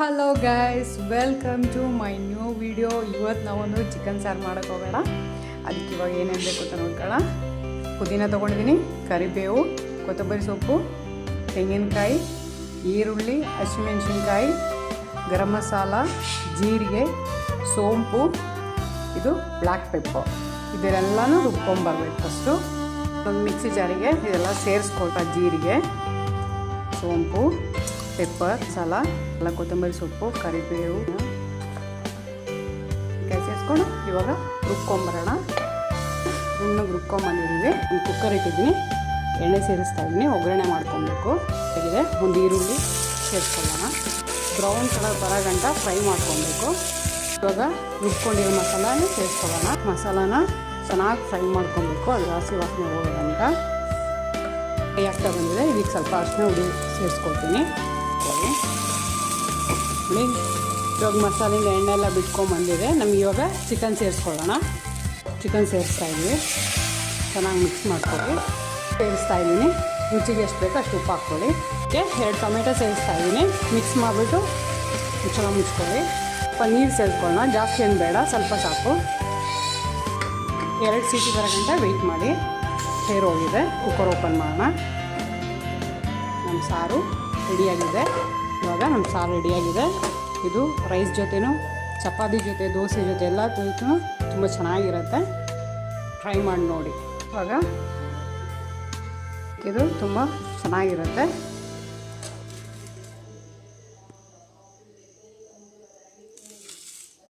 Hello guys, welcome to my new video. ಇವತ್ತು ನಾವೊಂದು chicken ಸಾರು ಮಾಡೋಕ್ಕೆ ಹೋಗೋಣ. ಅದಕ್ಕೆ ಇವಾಗ ಏನೇನು ಬೇಕು ಅಂತ ನೋಡ್ಕೊಳ್ಳೋಣ. ಪುದೀನ ತೊಗೊಂಡಿದ್ದೀನಿ, ಕರಿಬೇವು, ಕೊತ್ತಂಬರಿ ಸೊಪ್ಪು, ತೆಂಗಿನಕಾಯಿ, ಈರುಳ್ಳಿ, ಹಸಿಮೆಣಸಿನ್ಕಾಯಿ, ಗರಂ ಮಸಾಲ, ಜೀರಿಗೆ, ಸೋಂಪು, ಇದು ಬ್ಲ್ಯಾಕ್ ಪೆಪ್ಪರ್. ಇದೆಲ್ಲನೂ ರುಬ್ಕೊಂಬರ್ಬೇಕು. ಫಸ್ಟು ಒಂದು ಮಿಕ್ಸಿ ಜಾರಿಗೆ ಇದೆಲ್ಲ ಸೇರಿಸ್ಕೊಳ್ತಾ, ಜೀರಿಗೆ, ಸೋಂಪು, ಪೆಪ್ಪರ್, ಮಸಾಲ ಎಲ್ಲ, ಕೊತ್ತಂಬರಿ ಸೊಪ್ಪು, ಕರಿಬೇವು ಕಾಯಿ ಸೇರಿಸ್ಕೊಂಡು ಇವಾಗ ರುಬ್ಕೊಂಬರೋಣ. ನುಣ್ಣಗೆ ರುಬ್ಕೊಂಬಂದಿದ್ದೀವಿ. ಒಂದು ಕುಕ್ಕರ್ ಇಟ್ಟಿದ್ದೀನಿ, ಎಣ್ಣೆ ಸೇರಿಸ್ತಾ ಇದ್ದೀನಿ. ಒಗ್ಗರಣೆ ಮಾಡ್ಕೊಬೇಕು. ಆಗಿದೆ, ಒಂದು ಈರುಳ್ಳಿ ಸೇರಿಸ್ಕೊಳ್ಳೋಣ. ಬ್ರೌನ್ ಕಲರ್ ಬರೋ ಗಂಟ ಫ್ರೈ ಮಾಡ್ಕೊಬೇಕು. ಇವಾಗ ರುಬ್ಕೊಂಡಿರೋ ಮಸಾಲಾನ ಸೇರಿಸ್ಕೊಳ್ಳೋಣ. ಮಸಾಲಾನ ಚೆನ್ನಾಗಿ ಫ್ರೈ ಮಾಡ್ಕೊಬೇಕು, ಅದು ಹಸಿ ವಾಸನೆ ಹೋಗೋ ಗಂಟ ಫ್ರೈ ಆಗ್ತಾ ಬಂದಿದೆ. ಇದಕ್ಕೆ ಸ್ವಲ್ಪ ಅರಿಶಿನ ಹುಡಿ ಸೇರಿಸ್ಕೊಳ್ತೀನಿ. ಇವಾಗ ಮಸಾಲೆಯಿಂದ ಎಣ್ಣೆ ಎಲ್ಲ ಬಿಟ್ಕೊಂಡ್ಬಂದಿದೆ. ನಮ್ಗೆ ಇವಾಗ ಚಿಕನ್ ಸೇರಿಸ್ಕೊಳ್ಳೋಣ. ಚಿಕನ್ ಸೇರಿಸ್ತಾ ಇದ್ದೀವಿ. ಚೆನ್ನಾಗಿ ಮಿಕ್ಸ್ ಮಾಡ್ಕೊಳ್ಳಿ. ಸೇರಿಸ್ತಾ ಇದ್ದೀನಿ. ರುಚಿಗೆ ಎಷ್ಟು ಬೇಕೋ ಅಷ್ಟು ಉಪ್ಪು ಹಾಕ್ಕೊಳ್ಳಿ. 2 ಟೊಮೆಟೊ ಸೇರಿಸ್ತಾ ಇದ್ದೀನಿ. ಮಿಕ್ಸ್ ಮಾಡಿಬಿಟ್ಟು ಚೆನ್ನಾಗಿ ಮುಚ್ಕೊಳ್ಳಿ. ಸ್ವಲ್ಪ ನೀರು ಸೇರಿಸ್ಕೊಳ್ಳೋಣ. ಜಾಸ್ತಿ ಏನು ಬೇಡ, ಸ್ವಲ್ಪ ಸಾಕು. 2 ಸೀಟಿ ಬರೋ ಗಂಟ ವೆಯ್ಟ್ ಮಾಡಿ. ಹೋಗಿದೆ. ಕುಕ್ಕರ್ ಓಪನ್ ಮಾಡೋಣ. ನಮ್ಮ ಸಾರು ರೆಡಿಯಾಗಿದೆ. ಇವಾಗ ನಮ್ಮ ಸಾರು ರೆಡಿಯಾಗಿದೆ. ಇದು ರೈಸ್ ಜೊತೆನೂ, ಚಪಾತಿ ಜೊತೆ, ದೋಸೆ ಜೊತೆ ಎಲ್ಲ ತುಂಬ ಚೆನ್ನಾಗಿರುತ್ತೆ. ಟ್ರೈ ಮಾಡಿ ನೋಡಿ. ಇವಾಗ ಇದು ತುಂಬ ಚೆನ್ನಾಗಿರುತ್ತೆ.